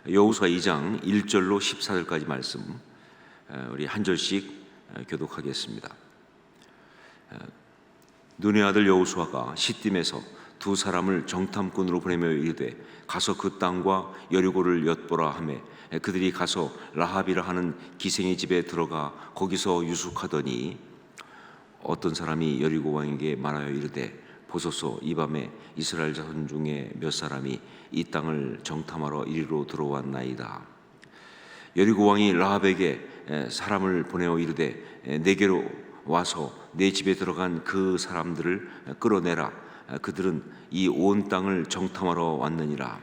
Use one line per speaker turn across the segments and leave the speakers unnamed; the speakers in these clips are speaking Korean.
여호수아 2장 1절로 14절까지 말씀 우리 한 절씩 교독하겠습니다. 눈의 아들 여호수아가 시딤에서 두 사람을 정탐꾼으로 보내며 이르되 가서 그 땅과 여리고를 엿보라 하매 그들이 가서 라합이라 하는 기생의 집에 들어가 거기서 유숙하더니 어떤 사람이 여리고 왕에게 말하여 이르되 보소서, 이 밤에 이스라엘 자손 중에 몇 사람이 이 땅을 정탐하러 이리로 들어왔나이다. 여리고 왕이 라합에게 사람을 보내어 이르되 내게로 와서 내 집에 들어간 그 사람들을 끌어내라. 그들은 이 온 땅을 정탐하러 왔느니라.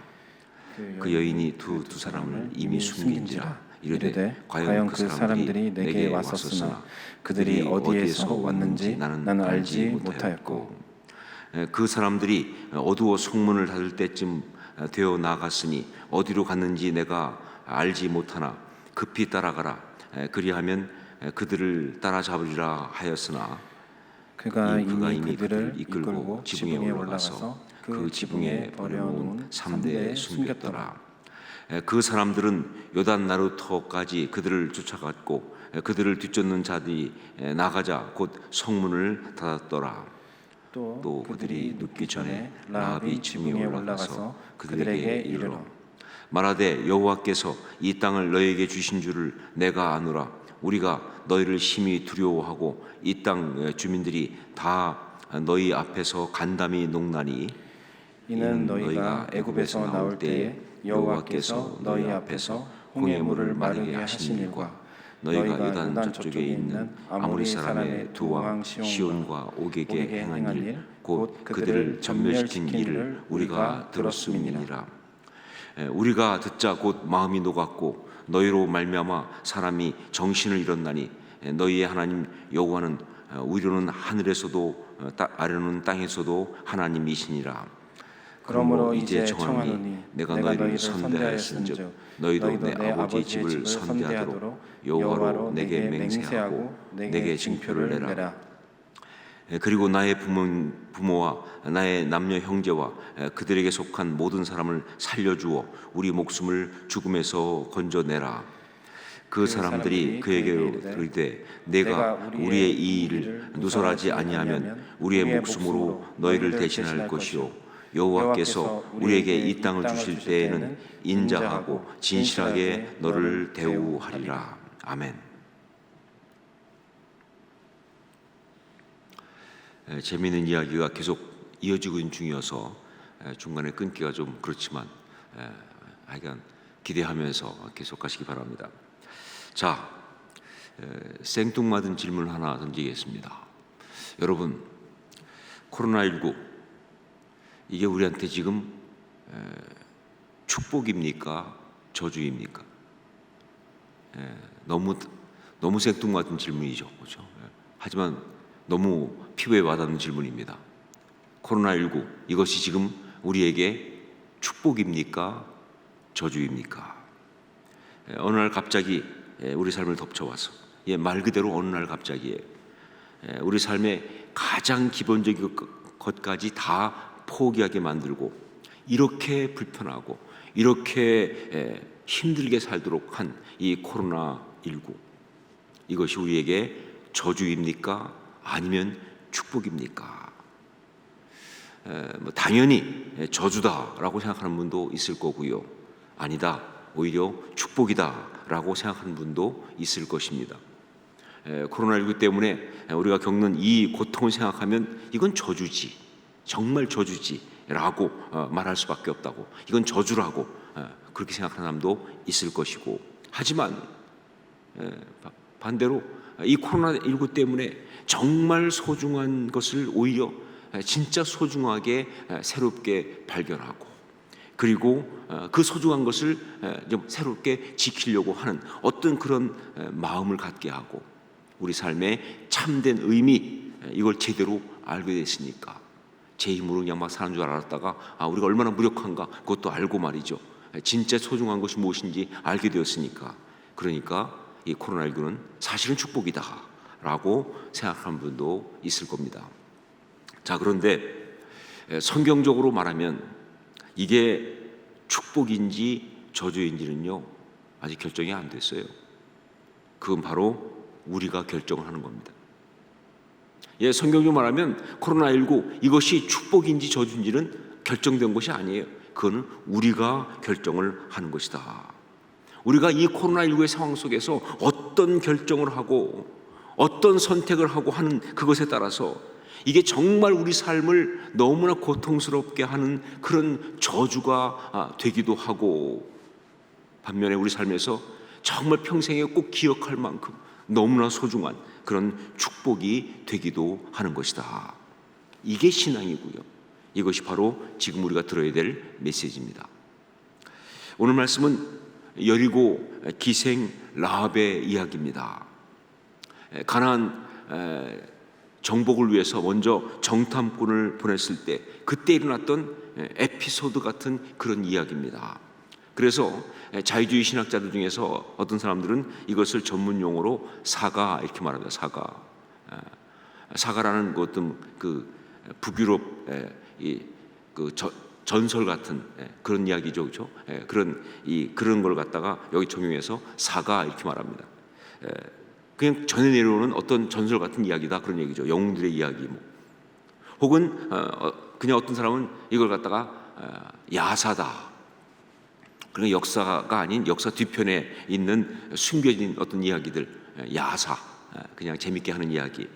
그 여인이 두 사람을 이미 숨긴지라. 이르되 과연 그 사람들이 내게 왔었으나 그들이 어디에서 왔는지 나는 알지 못하였고 그 사람들이 어두워 성문을 닫을 때쯤 되어 나갔으니 어디로 갔는지 내가 알지 못하나 급히 따라가라. 그리하면 그들을 따라잡으리라 하였으나 그가 이미 그들을 이끌고 지붕에 올라가서 그 지붕에 버려놓은 삼대에 숨겼더라. 그 사람들은 요단 나루터까지 그들을 쫓아갔고 그들을 뒤쫓는 자들이 나가자 곧 성문을 닫았더라. 또 그들이 눕기 전에 라합이 지붕에 올라가서 그들에게 이르러 말하되 여호와께서 이 땅을 너희에게 주신 줄을 내가 아노라. 우리가 너희를 심히 두려워하고 이 땅 주민들이 다 너희 앞에서 간담이 녹나니
이는 너희가 애굽에서 나올 때에 여호와께서 너희 앞에서 홍해 물을 마르게 하신 일과 너희가 요단 저쪽에 있는 아모리 사람의 두 왕 시온과 오게게 행한 일 곧 그들을 전멸시킨 일을 우리가 들었음이니라. 우리가 듣자 곧 마음이 녹았고 너희로 말미암아 사람이 정신을 잃었나니 너희의 하나님 여호와는 위로는 하늘에서도 아래로는 땅에서도 하나님이시니라. 그러므로 이제 청하노니 내가 너희를 선대하였은즉 너희도 내 아버지의 집을 선대하도록 여호와로 내게 맹세하고 내게 징표를 내라. 그리고 나의 부모와 나의 남녀 형제와 그들에게 속한 모든 사람을 살려주어 우리 목숨을 죽음에서 건져내라. 그 사람들이 그에게로 이르되 내가 우리의 이 일을 누설하지 아니하면 우리의 목숨으로 너희를 대신할 것이요 여호와께서 우리에게 이 땅을 주실 때에는 인자하고 진실하게 너를 대우하리라. 아멘. 재미있는 이야기가 계속 이어지고 있는 중이어서 중간에 끊기가 좀 그렇지만 하여간 기대하면서 계속 가시기 바랍니다. 자, 생뚱맞은 질문 하나 던지겠습니다. 여러분, 코로나19 이게 우리한테 지금 축복입니까? 저주입니까? 너무 생뚱맞은 질문이죠, 그렇죠? 하지만 너무 피부에 와닿는 질문입니다. 코로나19 이것이 지금 우리에게 축복입니까? 저주입니까? 어느 날 갑자기 우리 삶을 덮쳐와서 말 그대로 어느 날 갑자기 우리 삶의 가장 기본적인 것까지 다 포기하게 만들고 이렇게 불편하고 이렇게 힘들게 살도록 한 이 코로나19 이것이 우리에게 저주입니까? 아니면 축복입니까? 당연히 저주다라고 생각하는 분도 있을 거고요. 아니다, 오히려 축복이다라고 생각하는 분도 있을 것입니다. 코로나19 때문에 우리가 겪는 이 고통을 생각하면 이건 저주지, 정말 저주지라고 말할 수밖에 없다고, 이건 저주라고 그렇게 생각하는 사람도 있을 것이고, 하지만 반대로 이 코로나19 때문에 정말 소중한 것을 오히려 진짜 소중하게 새롭게 발견하고 그리고 그 소중한 것을 좀 새롭게 지키려고 하는 어떤 그런 마음을 갖게 하고 우리 삶의 참된 의미 이걸 제대로 알게 됐으니까 제 힘으로 그냥 막 사는 줄 알았다가 우리가 얼마나 무력한가 그것도 알고 말이죠. 진짜 소중한 것이 무엇인지 알게 되었으니까 그러니까 이 코로나19는 사실은 축복이다 라고 생각하는 분도 있을 겁니다. 자, 그런데 성경적으로 말하면 이게 축복인지
저주인지는요 아직 결정이 안 됐어요. 그건 바로 우리가 결정을 하는 겁니다. 예, 성경으로 말하면 코로나19 이것이 축복인지 저주인지는 결정된 것이 아니에요. 그거는 우리가 결정을 하는 것이다. 우리가 이 코로나19의 상황 속에서 어떤 결정을 하고 어떤 선택을 하고 하는 그것에 따라서 이게 정말 우리 삶을 너무나 고통스럽게 하는 그런 저주가 되기도 하고, 반면에 우리 삶에서 정말 평생에 꼭 기억할 만큼 너무나 소중한 그런 축복이 되기도 하는 것이다. 이게 신앙이고요. 이것이 바로 지금 우리가 들어야 될 메시지입니다. 오늘 말씀은 여리고 기생 라합의 이야기입니다. 가나안 정복을 위해서 먼저 정탐꾼을 보냈을 때 그때 일어났던 에피소드 같은 그런 이야기입니다. 그래서 자유주의 신학자들 중에서 어떤 사람들은 이것을 전문 용어로 사가 이렇게 말합니다. 사가라는 어떤 그 북유럽 그 전설 같은 그런 이야기죠, 그렇죠? 그런 걸 갖다가 여기 적용해서 사가 이렇게 말합니다. 그냥 전해 내려오는 어떤 전설 같은 이야기다 그런 얘기죠. 영웅들의 이야기 혹은 그냥 어떤 사람은 이걸 갖다가 야사다. 그런 역사가 아닌 역사 뒤편에 있는 숨겨진 어떤 이야기들, 야사, 그냥 재밌게 하는 이야기.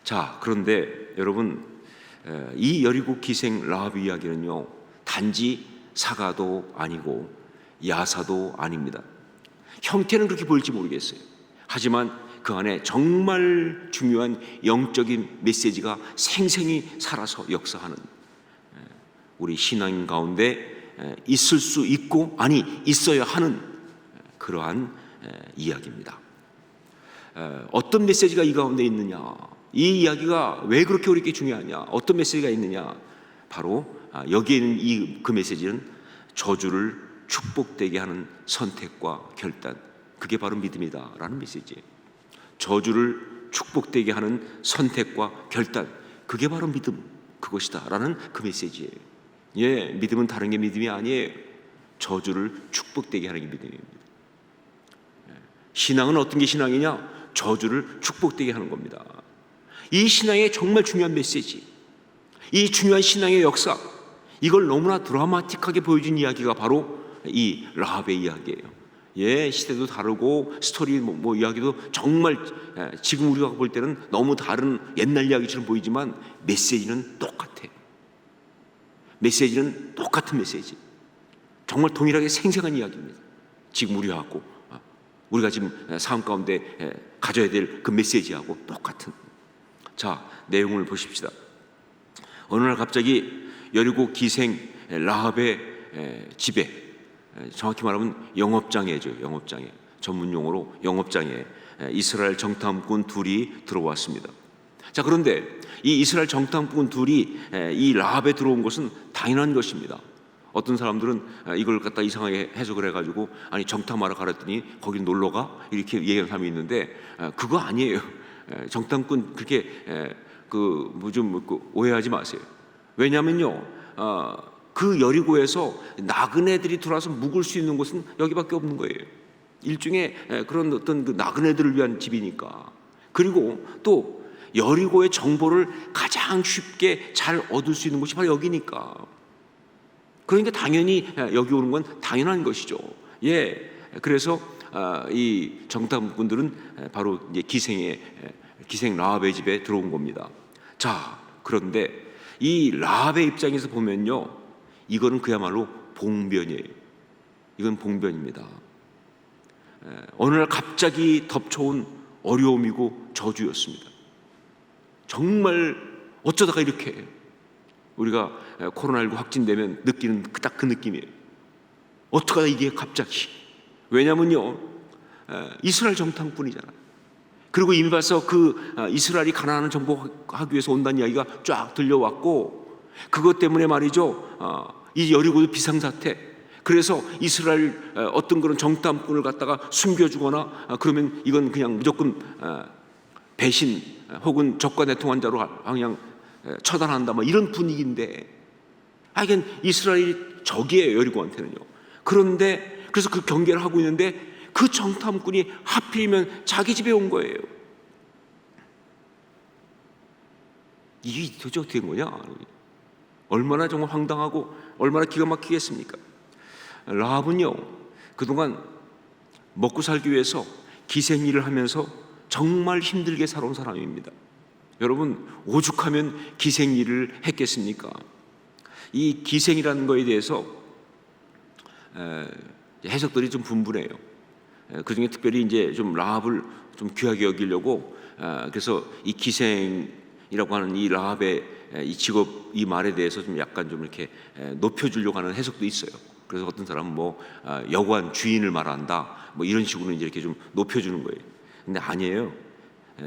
자, 그런데 여러분, 이 여리고 기생 라합 이야기는요 단지 사가도 아니고 야사도 아닙니다. 형태는 그렇게 보일지 모르겠어요. 하지만 그 안에 정말 중요한 영적인 메시지가 생생히 살아서 역사하는, 우리 신앙인 가운데 있을 수 있고 아니 있어야 하는 그러한 이야기입니다. 어떤 메시지가 이 가운데 있느냐, 이 이야기가 왜 그렇게 우리에게 중요하냐, 어떤 메시지가 있느냐, 바로 여기에 있는 그 메시지는 저주를 축복되게 하는 선택과 결단, 그게 바로 믿음이다라는 메시지예요. 저주를 축복되게 하는 선택과 결단, 그게 바로 믿음, 그것이다라는 그 메시지예요. 예, 믿음은 다른 게 믿음이 아니에요. 저주를 축복되게 하는 게 믿음입니다. 신앙은 어떤 게 신앙이냐? 저주를 축복되게 하는 겁니다. 이 신앙의 정말 중요한 메시지, 이 중요한 신앙의 역사, 이걸 너무나 드라마틱하게 보여준 이야기가 바로 이 라합의 이야기예요. 예, 시대도 다르고 스토리 이야기도 정말 지금 우리가 볼 때는 너무 다른 옛날 이야기처럼 보이지만 메시지는 똑같아요. 메시지는 똑같은 메시지, 정말 동일하게 생생한 이야기입니다. 지금 우리가 지금 삶 가운데 가져야 될 그 메시지하고 똑같은. 자, 내용을 보십시다. 어느 날 갑자기 여리고 기생 라합의 집에, 정확히 말하면 영업장에죠, 영업장에, 전문 용어로 영업장에 이스라엘 정탐꾼 둘이 들어왔습니다. 자, 그런데 이 이스라엘 정탐꾼 둘이 이 라합에 들어온 것은 당연한 것입니다. 어떤 사람들은 이걸 갖다 이상하게 해석을 해가지고 아니 정탐하러 가랬더니 거기 놀러가 이렇게 얘기하는 사람이 있는데 그거 아니에요. 정탐꾼 그렇게 오해하지 마세요. 왜냐하면요 그 여리고에서 나그네들이 들어와서 묵을 수 있는 곳은 여기밖에 없는 거예요. 일종의 그런 어떤 그 나그네들을 위한 집이니까. 그리고 또 여리고의 정보를 가장 쉽게 잘 얻을 수 있는 곳이 바로 여기니까. 그러니까 당연히 여기 오는 건 당연한 것이죠. 예, 그래서 이 정탐꾼들은 바로 이제 기생 라합의 집에 들어온 겁니다. 자, 그런데 이 라합의 입장에서 보면요, 이거는 그야말로 봉변이에요. 이건 봉변입니다. 어느 날 갑자기 덮쳐온 어려움이고 저주였습니다. 정말 어쩌다가 이렇게 우리가 코로나19 확진되면 느끼는 딱 그 느낌이에요. 어떡하다 이게 갑자기. 왜냐면요 이스라엘 정탐꾼이잖아요. 그리고 이미 벌써 그 이스라엘이 가나안을 정복하기 위해서 온다는 이야기가 쫙 들려왔고, 그것 때문에 말이죠 이 여리고도 비상사태, 그래서 이스라엘 어떤 그런 정탐꾼을 갖다가 숨겨주거나 그러면 이건 그냥 무조건 배신 혹은 적과 내통한 자로 그냥 처단한다, 이런 분위기인데, 하여간 이스라엘이 적이에요, 여리고한테는요. 그런데 그래서 그 경계를 하고 있는데 그 정탐꾼이 하필이면 자기 집에 온 거예요. 이게 도대체 어떻게 된 거냐? 얼마나 정말 황당하고 얼마나 기가 막히겠습니까? 라합은요, 그동안 먹고 살기 위해서 기생일을 하면서 정말 힘들게 살아온 사람입니다. 여러분, 오죽하면 기생일을 했겠습니까? 이 기생이라는 거에 대해서 해석들이 좀 분분해요. 그 중에 특별히 이제 좀 라합을 좀 귀하게 여기려고, 그래서 이 기생이라고 하는 이 라합의 이 직업, 이 말에 대해서 좀 약간 좀 이렇게 높여주려고 하는 해석도 있어요. 그래서 어떤 사람은 뭐 여관 주인을 말한다, 뭐 이런 식으로 이제 이렇게 좀 높여주는 거예요. 근데 아니에요.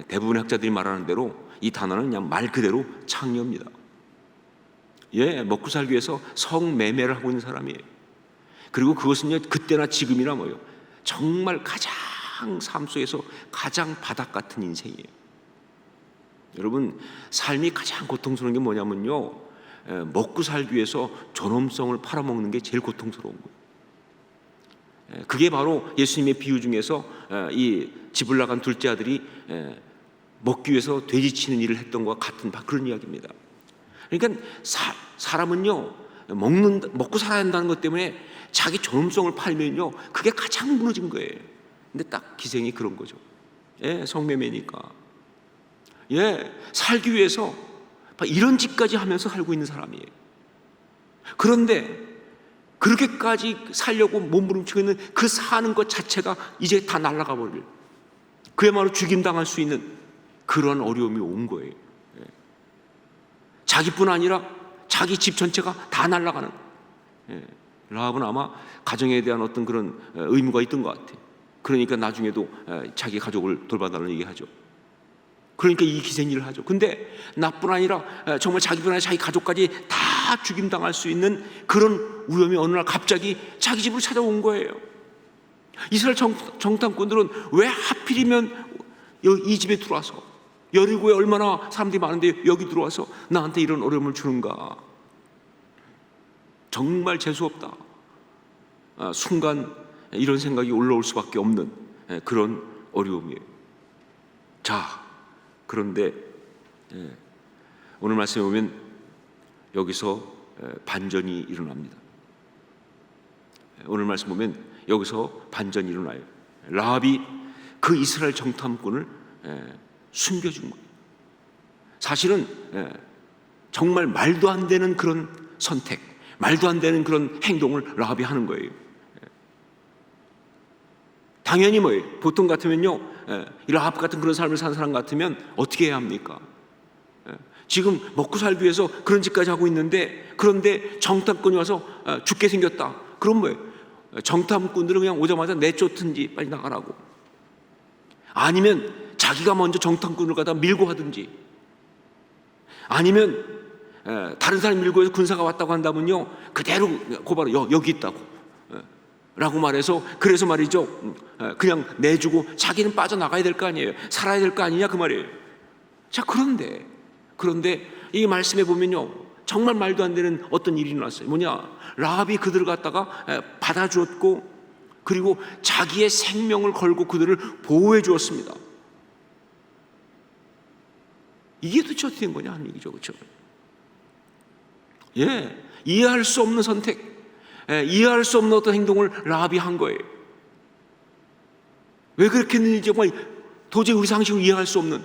대부분의 학자들이 말하는 대로 이 단어는 그냥 말 그대로 창녀입니다. 예, 먹고 살기 위해서 성매매를 하고 있는 사람이에요. 그리고 그것은요, 그때나 지금이나 뭐요, 정말 가장 삶 속에서 가장 바닥 같은 인생이에요. 여러분, 삶이 가장 고통스러운 게 뭐냐면요, 먹고 살기 위해서 존엄성을 팔아먹는 게 제일 고통스러운 거예요. 그게 바로 예수님의 비유 중에서 이 집을 나간 둘째 아들이 먹기 위해서 돼지 치는 일을 했던 것과 같은 그런 이야기입니다. 그러니까 사람은요, 먹고 살아야 한다는 것 때문에 자기 존엄성을 팔면요, 그게 가장 무너진 거예요. 근데 딱 기생이 그런 거죠. 예, 성매매니까. 예, 살기 위해서 이런 짓까지 하면서 살고 있는 사람이에요. 그런데 그렇게까지 살려고 몸부림치고 있는 그 사는 것 자체가 이제 다 날아가 버릴, 그야말로 죽임당할 수 있는 그런 어려움이 온 거예요. 예. 자기뿐 아니라 자기 집 전체가 다 날아가는. 예. 라합은 아마 가정에 대한 어떤 그런 의무가 있던 것 같아요. 그러니까 나중에도 자기 가족을 돌봐달라는 얘기하죠. 그러니까 이 기생일을 하죠. 근데 나뿐 아니라 정말 자기뿐 아니라 자기 가족까지 다 죽임당할 수 있는 그런 위험이 어느 날 갑자기 자기 집으로 찾아온 거예요. 이스라엘 정탐꾼들은 왜 하필이면 이 집에 들어와서, 여리고에 얼마나 사람들이 많은데 여기 들어와서 나한테 이런 어려움을 주는가. 정말 재수없다. 순간 이런 생각이 올라올 수밖에 없는 그런 어려움이에요. 자, 그런데 오늘 말씀에 보면 여기서 반전이 일어납니다. 오늘 말씀 보면 여기서 반전이 일어나요. 라합이 그 이스라엘 정탐꾼을 숨겨준 거예요. 사실은 정말 말도 안 되는 그런 선택, 말도 안 되는 그런 행동을 라합이 하는 거예요. 당연히 뭐예요? 보통 같으면요, 이 라합 같은 그런 삶을 사는 사람 같으면 어떻게 해야 합니까? 지금 먹고 살기 위해서 그런 짓까지 하고 있는데, 그런데 정탐꾼이 와서 죽게 생겼다. 그럼 뭐예요? 정탐꾼들은 그냥 오자마자 내쫓든지 빨리 나가라고, 아니면 자기가 먼저 정탐꾼을 갖다 밀고 하든지, 아니면 다른 사람이 밀고 해서 군사가 왔다고 한다면요, 그대로 고바로 여기 있다고 라고 말해서, 그래서 말이죠, 그냥 내주고 자기는 빠져나가야 될 거 아니에요. 살아야 될 거 아니냐 그 말이에요. 자, 그런데 이 말씀에 보면요, 정말 말도 안 되는 어떤 일이 일어났어요. 뭐냐, 라합이 그들을 갖다가 받아주었고, 그리고 자기의 생명을 걸고 그들을 보호해 주었습니다. 이게 도대체 어떻게 된 거냐 하는 얘기죠. 그렇죠? 예, 이해할 수 없는 선택, 이해할 수 없는 어떤 행동을 라합이 한 거예요. 왜 그렇게 했는지 정말 도저히 우리 상식으로 이해할 수 없는,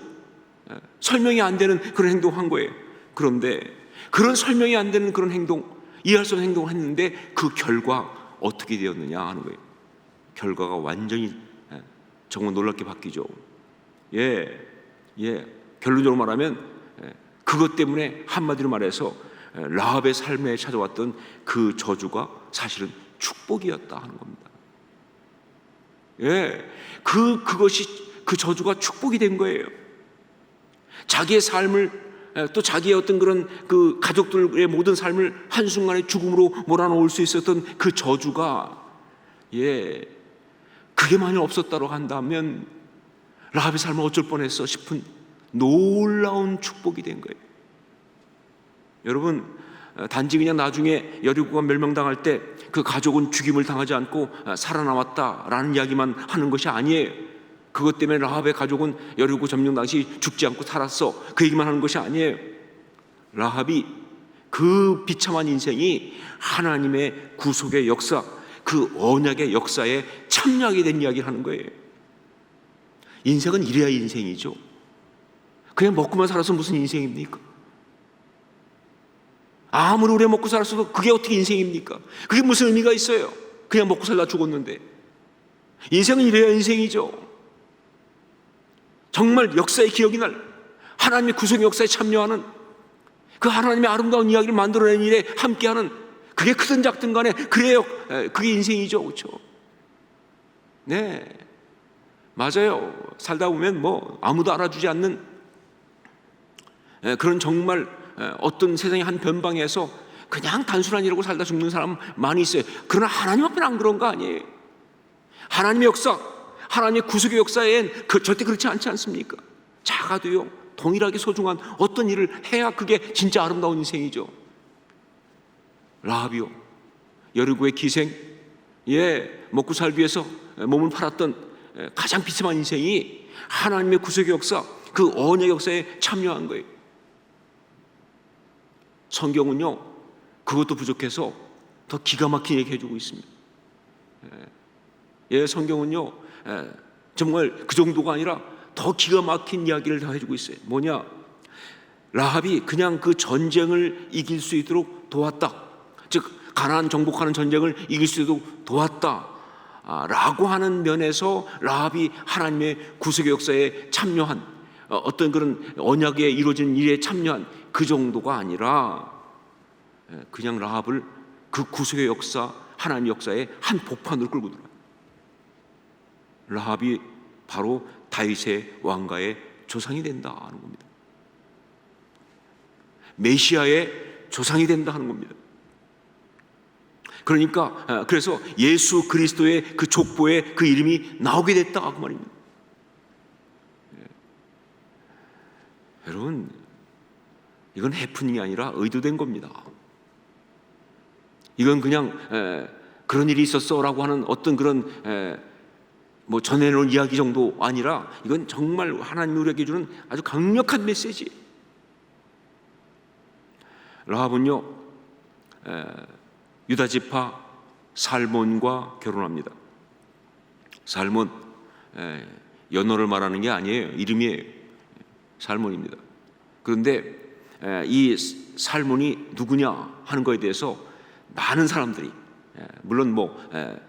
설명이 안 되는 그런 행동을 한 거예요. 그런데 그런 설명이 안 되는 그런 행동, 이해할 수 없는 행동을 했는데 그 결과 어떻게 되었느냐 하는 거예요. 결과가 완전히 정말 놀랍게 바뀌죠. 결론적으로 말하면 그것 때문에 한마디로 말해서 라합의 삶에 찾아왔던 그 저주가 사실은 축복이었다 하는 겁니다. 그 저주가 축복이 된 거예요. 자기의 삶을, 또 자기의 어떤 그런 그 가족들의 모든 삶을 한순간에 죽음으로 몰아넣을 수 있었던 그 저주가, 그게 만약 없었다고 한다면 라합의 삶은 어쩔 뻔했어 싶은 놀라운 축복이 된 거예요. 여러분, 단지 그냥 나중에 여리고가 멸망당할 때 그 가족은 죽임을 당하지 않고 살아남았다라는 이야기만 하는 것이 아니에요. 그것 때문에 라합의 가족은 여리고 점령 당시 죽지 않고 살았어, 그 얘기만 하는 것이 아니에요. 라합이 그 비참한 인생이 하나님의 구속의 역사, 그 언약의 역사에 참여하게 된 이야기를 하는 거예요. 인생은 이래야 인생이죠. 그냥 먹고만 살아서 무슨 인생입니까? 아무리 오래 먹고 살았어도 그게 어떻게 인생입니까? 그게 무슨 의미가 있어요? 그냥 먹고 살다 죽었는데. 인생은 이래야 인생이죠. 정말 역사의 기억이 날, 하나님의 구속 역사에 참여하는, 그 하나님의 아름다운 이야기를 만들어낸 일에 함께하는, 그게 크든 작든 간에 그게 인생이죠. 그렇죠? 네, 맞아요. 살다 보면 뭐 아무도 알아주지 않는 그런 정말 어떤 세상의 한 변방에서 그냥 단순한 일하고 살다 죽는 사람 많이 있어요. 그러나 하나님 앞에는 안 그런 거 아니에요. 하나님의 역사, 하나님의 구속의 역사엔 절대 그렇지 않지 않습니까? 작아도요, 동일하게 소중한 어떤 일을 해야 그게 진짜 아름다운 인생이죠. 라합이요, 여리고의 기생, 먹고 살기 위해서 몸을 팔았던 가장 비참한 인생이 하나님의 구속의 역사, 그 언약의 역사에 참여한 거예요. 성경은요, 그것도 부족해서 더 기가 막힌 얘기 해주고 있습니다. 성경은요, 정말 그 정도가 아니라 더 기가 막힌 이야기를 다 해주고 있어요. 뭐냐? 라합이 그냥 그 전쟁을 이길 수 있도록 도왔다. 즉 가나안 정복하는 전쟁을 이길 수 있도록 도왔다 라고 하는 면에서 라합이 하나님의 구속의 역사에 참여한, 어떤 그런 언약에 이루어진 일에 참여한 그 정도가 아니라 그냥 라합을 그 구속의 역사, 하나님 역사의 한 복판으로 끌고 들어요. 라합이 바로 다윗의 왕가의 조상이 된다 하는 겁니다. 메시아의 조상이 된다 하는 겁니다. 그러니까 그래서 예수 그리스도의 그 족보에 그 이름이 나오게 됐다 그 말입니다. 여러분, 이건 해프닝이 아니라 의도된 겁니다. 이건 그냥 그런 일이 있었어라고 하는 어떤 그런 뭐 전해놓은 이야기 정도 아니라 이건 정말 하나님이 우리에게 주는 아주 강력한 메시지. 라합은요, 유다 지파 살몬과 결혼합니다. 살몬, 연호를 말하는 게 아니에요. 이름이에요. 살몬입니다. 그런데 이 살몬이 누구냐 하는 거에 대해서 많은 사람들이, 물론 뭐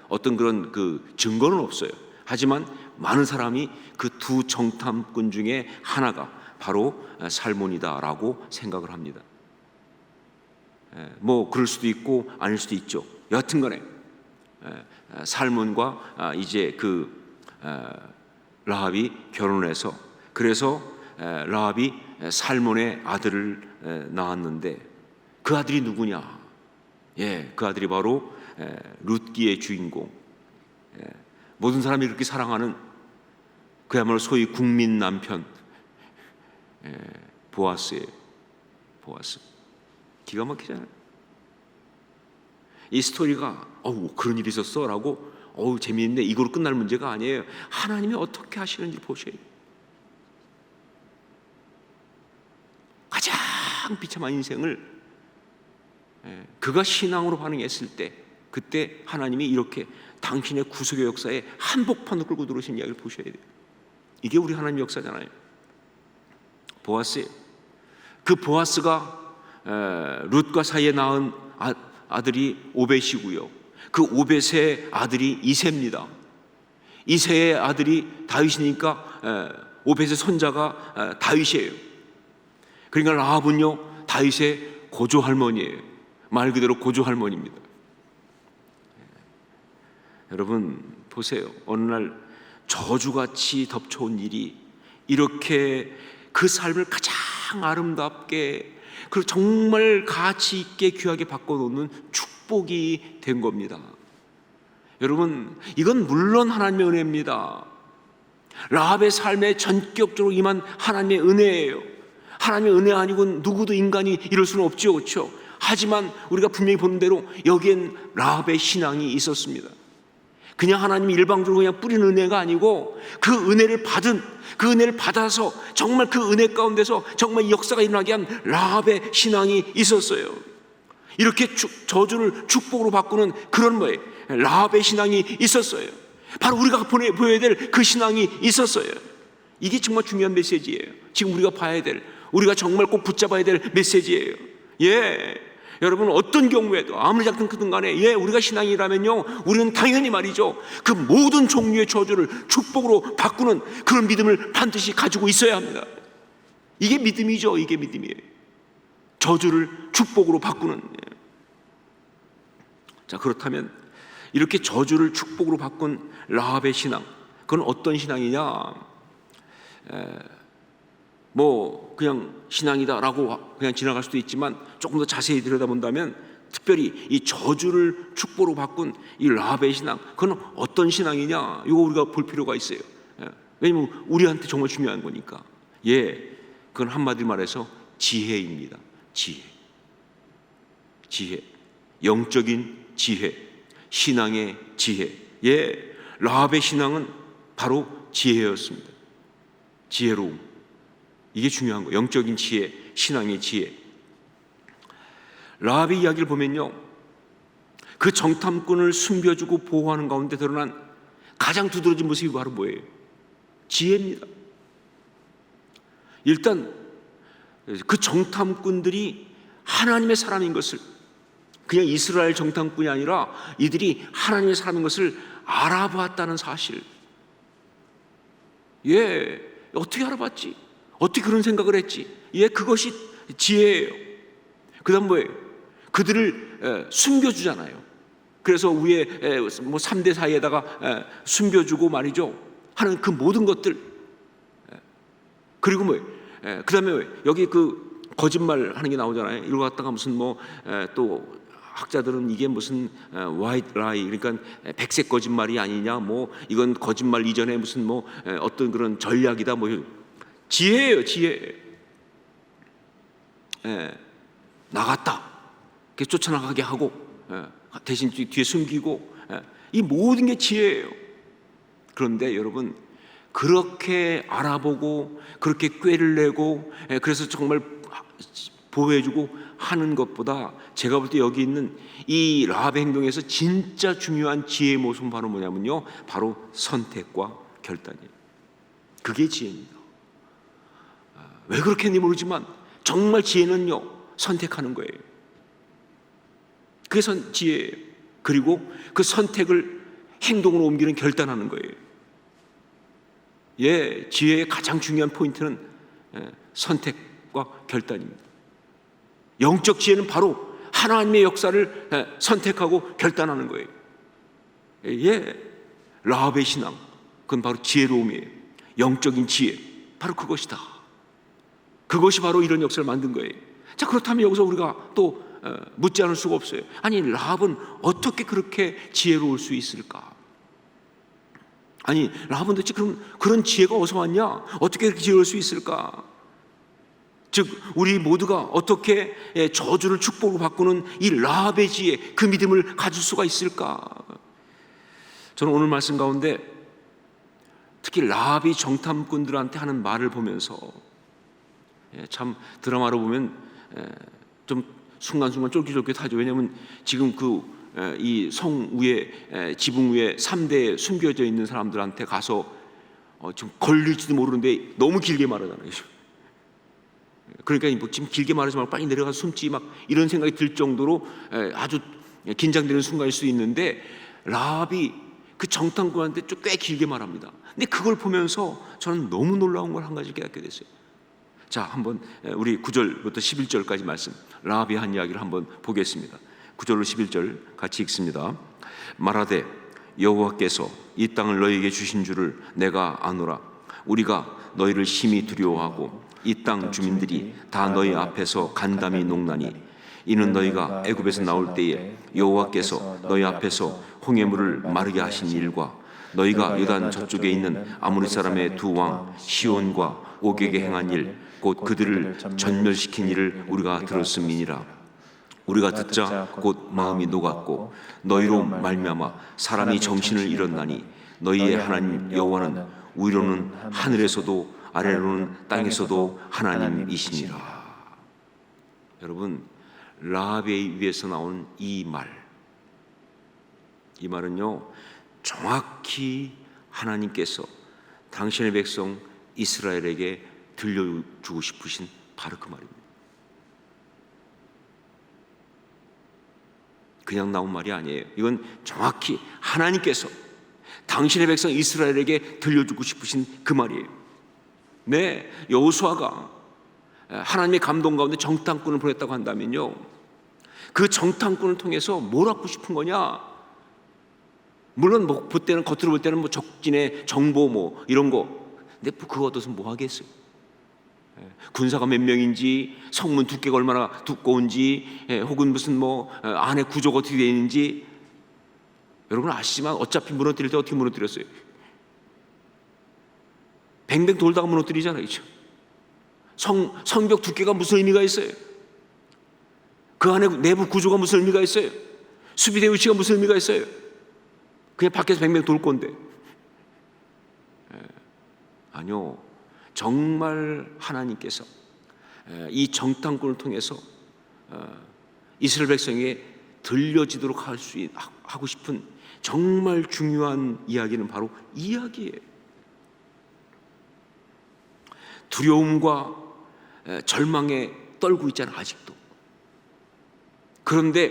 어떤 그런 그 증거는 없어요. 하지만 많은 사람이 그 두 정탐꾼 중에 하나가 바로 살몬이다라고 생각을 합니다. 뭐 그럴 수도 있고 아닐 수도 있죠. 여하튼간에 살몬과 이제 그 라합이 결혼해서, 그래서 라합이 살몬의 아들을 낳았는데 그 아들이 누구냐? 그 아들이 바로 룻기의 주인공, 모든 사람이 그렇게 사랑하는 그야말로 소위 국민 남편 보아스예요. 보아스. 기가 막히잖아요. 이 스토리가 그런 일이 있었어 라고 재미있네, 이거로 끝날 문제가 아니에요. 하나님이 어떻게 하시는지 보셔야 돼요. 가장 비참한 인생을 그가 신앙으로 반응했을 때, 그때 하나님이 이렇게 당신의 구속의 역사에 한복판으로 끌고 들어오신 이야기를 보셔야 돼요. 이게 우리 하나님 역사잖아요. 보아스예요. 그 보아스가 룻과 사이에 낳은 아들이 오벳이고요. 그 오벳의 아들이 이새입니다. 이새의 아들이 다윗이니까 오벳의 손자가 다윗이에요. 그러니까 라합은요, 다윗의 고조 할머니예요. 말 그대로 고조 할머니입니다. 여러분 보세요. 어느 날 저주같이 덮쳐온 일이 이렇게 그 삶을 가장 아름답게, 그리고 정말 가치 있게 귀하게 바꿔놓는 축복이 된 겁니다. 여러분, 이건 물론 하나님의 은혜입니다. 라합의 삶에 전격적으로 임한 하나님의 은혜예요. 하나님의 은혜 아니고는 누구도 인간이 이럴 수는 없죠, 그렇죠? 하지만 우리가 분명히 보는 대로 여기엔 라합의 신앙이 있었습니다. 그냥 하나님이 일방적으로 그냥 뿌리는 은혜가 아니고 그 은혜를 받아서 정말 그 은혜 가운데서 정말 역사가 일어나게 한 라합의 신앙이 있었어요. 이렇게 저주를 축복으로 바꾸는 그런 라합의 신앙이 있었어요. 바로 우리가 보여야 될 그 신앙이 있었어요. 이게 정말 중요한 메시지예요. 지금 우리가 봐야 될, 우리가 정말 꼭 붙잡아야 될 메시지예요. 여러분, 어떤 경우에도 아무리 작든 크든 간에 우리가 신앙이라면요, 우리는 당연히 말이죠, 그 모든 종류의 저주를 축복으로 바꾸는 그런 믿음을 반드시 가지고 있어야 합니다. 이게 믿음이죠. 이게 믿음이에요. 저주를 축복으로 바꾸는. 자, 그렇다면 이렇게 저주를 축복으로 바꾼 라합의 신앙, 그건 어떤 신앙이냐? 그냥 신앙이다라고 그냥 지나갈 수도 있지만 조금 더 자세히 들여다본다면 특별히 이 저주를 축복으로 바꾼 이 라합의 신앙, 그건 어떤 신앙이냐? 이거 우리가 볼 필요가 있어요. 왜냐면 우리한테 정말 중요한 거니까. 그건 한마디로 말해서 지혜입니다. 지혜, 영적인 지혜, 신앙의 지혜. 라합의 신앙은 바로 지혜였습니다. 지혜로움, 이게 중요한 거예요. 영적인 지혜, 신앙의 지혜. 라합의 이야기를 보면요, 그 정탐꾼을 숨겨주고 보호하는 가운데 드러난 가장 두드러진 모습이 바로 뭐예요? 지혜입니다. 일단 그 정탐꾼들이 하나님의 사람인 것을, 그냥 이스라엘 정탐꾼이 아니라 이들이 하나님의 사람인 것을 알아보았다는 사실. 어떻게 알아봤지? 어떻게 그런 생각을 했지? 그것이 지혜예요. 그 다음 뭐예요? 그들을 숨겨주잖아요. 그래서 위에 3대 사이에다가 숨겨주고 말이죠, 하는 그 모든 것들. 그리고 뭐예요? 그 다음에 여기 그 거짓말 하는 게 나오잖아요. 이거 갖다가 무슨 또 학자들은 이게 무슨 white lie, 그러니까 백색 거짓말이 아니냐, 이건 거짓말 이전에 무슨 어떤 그런 전략이다, 지혜예요, 지혜. 나갔다, 이렇게 쫓아나가게 하고 대신 뒤에 숨기고, 이 모든 게 지혜예요. 그런데 여러분, 그렇게 알아보고 그렇게 꾀를 내고 그래서 정말 보호해주고 하는 것보다 제가 볼 때 여기 있는 이 라합의 행동에서 진짜 중요한 지혜의 모습은 바로 뭐냐면요, 바로 선택과 결단이에요. 그게 지혜입니다. 왜 그렇게 했는지 모르지만 정말 지혜는요, 선택하는 거예요. 그게 지혜예요. 그리고 그 선택을 행동으로 옮기는, 결단하는 거예요. 지혜의 가장 중요한 포인트는 선택과 결단입니다. 영적 지혜는 바로 하나님의 역사를 선택하고 결단하는 거예요. 라합의 신앙, 그건 바로 지혜로움이에요. 영적인 지혜, 바로 그것이다. 그것이 바로 이런 역사를 만든 거예요. 자, 그렇다면 여기서 우리가 또 묻지 않을 수가 없어요. 아니, 라합은 어떻게 그렇게 지혜로울 수 있을까? 아니, 라합은 도대체 그런 지혜가 어디서 왔냐? 어떻게 그렇게 지혜로울 수 있을까? 즉, 우리 모두가 어떻게 저주를 축복으로 바꾸는 이 라합의 지혜, 그 믿음을 가질 수가 있을까? 저는 오늘 말씀 가운데 특히 라합이 정탐꾼들한테 하는 말을 보면서 참 드라마로 보면 좀 순간순간 쫄깃쫄깃하죠. 왜냐하면 지금 이 성 위에, 지붕 위에 3대에 숨겨져 있는 사람들한테 가서 좀 걸릴지도 모르는데 너무 길게 말하잖아요. 그러니까 지금 길게 말하지 말고 빨리 내려가서 숨지, 막 이런 생각이 들 정도로 아주 긴장되는 순간일 수 있는데, 라합이 그 정탐꾼한테 좀 꽤 길게 말합니다. 근데 그걸 보면서 저는 너무 놀라운 걸 한 가지 깨닫게 됐어요. 자, 한번 우리 9절부터 11절까지 말씀, 라합이 한 이야기를 한번 보겠습니다. 9절로 11절 같이 읽습니다. 말하되 여호와께서 이 땅을 너희에게 주신 줄을 내가 아노라. 우리가 너희를 심히 두려워하고 이 땅 주민들이 다 너희 앞에서 간담이 녹나니, 이는 너희가 애굽에서 나올 때에 여호와께서 너희 앞에서 홍해물을 마르게 하신 일과 너희가 요단 저쪽에 있는 아모리 사람의 두 왕 시온과 옥에게 행한 일, 곧 그들을 전멸시킨 일을 우리가 들었음이니라. 우리가 듣자 곧 마음이 녹았고 너희로 말미암아 사람이 정신을 잃었나니 너희의 하나님 여호와는 위로는 하늘에서도 아래로는 땅에서도 하나님이시니라. 여러분, 라합의 입에서 나온 이 말은요, 정확히 하나님께서 당신의 백성 이스라엘에게 들려주고 싶으신 바로 그 말입니다. 그냥 나온 말이 아니에요. 이건 정확히 하나님께서 당신의 백성 이스라엘에게 들려주고 싶으신 그 말이에요. 네, 여호수아가 하나님의 감동 가운데 정탐꾼을 보냈다고 한다면요, 그 정탐꾼을 통해서 뭘 얻고 싶은 거냐? 물론 뭐 그때는 겉으로 볼 때는 뭐 적진의 정보 뭐 이런 거, 근데 그거 얻어서 뭐 하겠어요? 군사가 몇 명인지, 성문 두께가 얼마나 두꺼운지, 혹은 무슨 뭐 안에 구조가 어떻게 되어 있는지 여러분 아시지만 어차피 무너뜨릴 때 어떻게 무너뜨렸어요? 뱅뱅 돌다가 무너뜨리잖아요, 그렇죠? 성벽 두께가 무슨 의미가 있어요? 그 안에 내부 구조가 무슨 의미가 있어요? 수비대 위치가 무슨 의미가 있어요? 그냥 밖에서 뱅뱅 돌 건데. 아니요, 정말 하나님께서 이 정탐꾼을 통해서 이스라엘 백성에게 들려지도록 하고 싶은 정말 중요한 이야기는 바로 이 이야기예요. 두려움과 절망에 떨고 있잖아요, 아직도. 그런데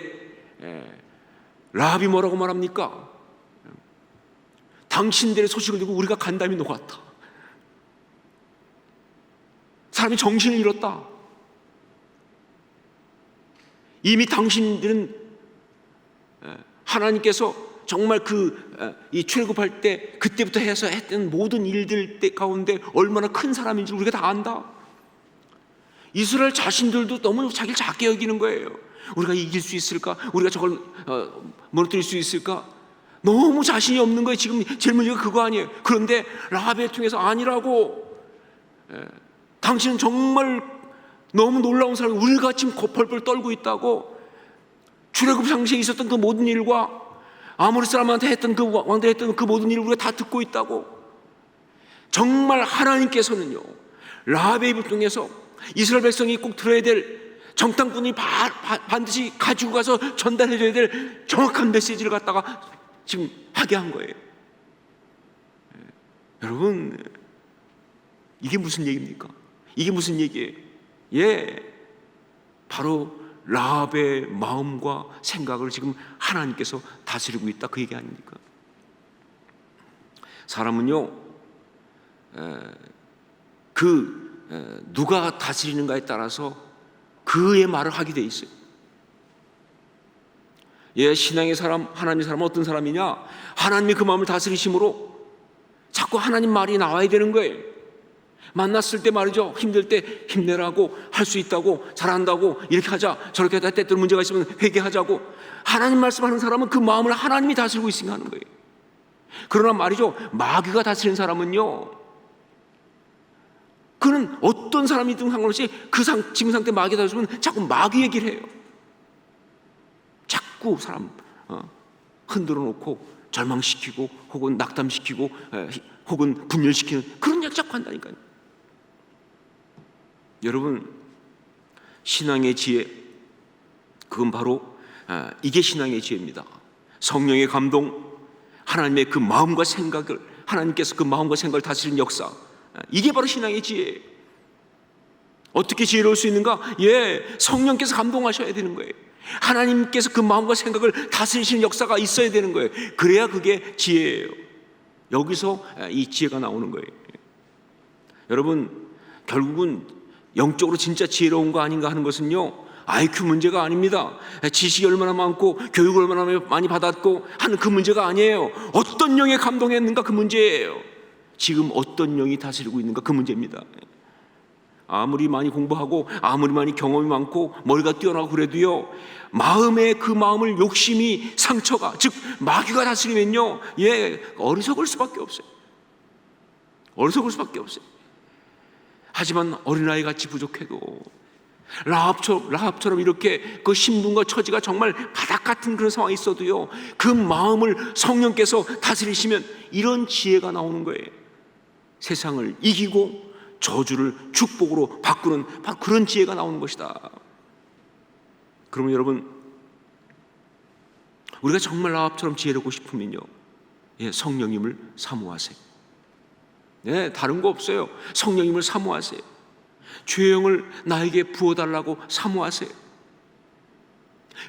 라합이 뭐라고 말합니까? 당신들의 소식을 듣고 우리가 간담이 녹았다. 사람이 정신을 잃었다. 이미 당신들은 하나님께서 정말 이 출애굽할 때 그때부터 해서 했던 모든 일들 가운데 얼마나 큰 사람인지 우리가 다 안다. 이스라엘 자신들도 너무 자기를 작게 여기는 거예요. 우리가 이길 수 있을까? 우리가 저걸 무너뜨릴 수 있을까? 너무 자신이 없는 거예요. 지금 제일 문제가 그거 아니에요. 그런데 라합을 통해서 아니라고, 당신은 정말 너무 놀라운 사람이 우리가 지금 벌벌 떨고 있다고. 출애굽 당시에 있었던 그 모든 일과 아모리 사람한테 했던 그 왕들이 했던 그 모든 일을 우리가 다 듣고 있다고. 정말 하나님께서는요, 라합의 입을 통해서 이스라엘 백성이 꼭 들어야 될, 정탐꾼이 반드시 가지고 가서 전달해줘야 될 정확한 메시지를 갖다가 지금 하게 한 거예요. 여러분, 이게 무슨 얘기입니까? 이게 무슨 얘기예요? 바로 라합의 마음과 생각을 지금 하나님께서 다스리고 있다, 그 얘기 아닙니까? 사람은요, 누가 다스리는가에 따라서 그의 말을 하게 돼 있어요. 신앙의 사람, 하나님의 사람은 어떤 사람이냐? 하나님이 그 마음을 다스리심으로 자꾸 하나님 말이 나와야 되는 거예요. 만났을 때 말이죠, 힘들 때 힘내라고, 할 수 있다고, 잘한다고, 이렇게 하자, 저렇게 하다 때때로 문제가 있으면 회개하자고. 하나님 말씀하는 사람은 그 마음을 하나님이 다스리고 있으니까 하는 거예요. 그러나 말이죠, 마귀가 다스리는 사람은요, 그는 어떤 사람이든 상관없이 지금 상태 마귀가 다스리면 자꾸 마귀 얘기를 해요. 자꾸 사람 흔들어 놓고 절망시키고, 혹은 낙담시키고, 혹은 분열시키는 그런 약 자꾸 한다니까요. 여러분, 신앙의 지혜, 그건 바로 이게 신앙의 지혜입니다. 성령의 감동, 하나님의 그 마음과 생각을, 하나님께서 그 마음과 생각을 다스리는 역사, 이게 바로 신앙의 지혜예요. 어떻게 지혜로울 수 있는가? 성령께서 감동하셔야 되는 거예요. 하나님께서 그 마음과 생각을 다스리시는 역사가 있어야 되는 거예요. 그래야 그게 지혜예요. 여기서 이 지혜가 나오는 거예요. 여러분, 결국은 영적으로 진짜 지혜로운 거 아닌가 하는 것은요, IQ 문제가 아닙니다. 지식이 얼마나 많고 교육을 얼마나 많이 받았고 하는 그 문제가 아니에요. 어떤 영에 감동했는가, 그 문제예요. 지금 어떤 영이 다스리고 있는가, 그 문제입니다. 아무리 많이 공부하고 아무리 많이 경험이 많고 머리가 뛰어나고 그래도요, 마음에 그 마음을 욕심이, 상처가, 즉 마귀가 다스리면요, 어리석을 수밖에 없어요. 어리석을 수밖에 없어요. 하지만 어린아이 같이 부족해도, 라합처럼 이렇게 그 신분과 처지가 정말 바닥 같은 그런 상황이 있어도요, 그 마음을 성령께서 다스리시면 이런 지혜가 나오는 거예요. 세상을 이기고 저주를 축복으로 바꾸는 바로 그런 지혜가 나오는 것이다. 그러면 여러분, 우리가 정말 라합처럼 지혜롭고 싶으면요, 성령님을 사모하세요. 다른 거 없어요. 성령님을 사모하세요. 죄영을 나에게 부어달라고 사모하세요.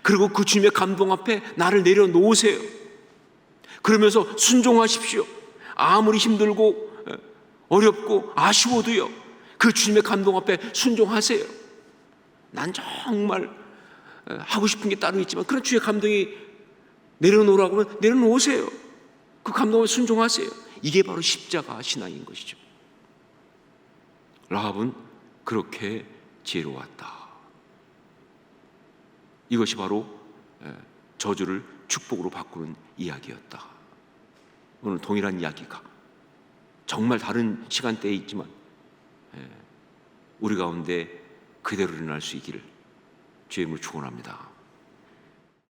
그리고 그 주님의 감동 앞에 나를 내려놓으세요. 그러면서 순종하십시오. 아무리 힘들고 어렵고 아쉬워도요, 그 주님의 감동 앞에 순종하세요. 난 정말 하고 싶은 게 따로 있지만 그런 주의 감동이 내려놓으라고 하면 내려놓으세요. 그 감동에 순종하세요. 이게 바로 십자가 신앙인 것이죠. 라합은 그렇게 지혜로웠다. 이것이 바로 저주를 축복으로 바꾸는 이야기였다. 오늘 동일한 이야기가 정말 다른 시간대에 있지만 우리 가운데 그대로 일어날 수 있기를 주의 이름으로 축원합니다.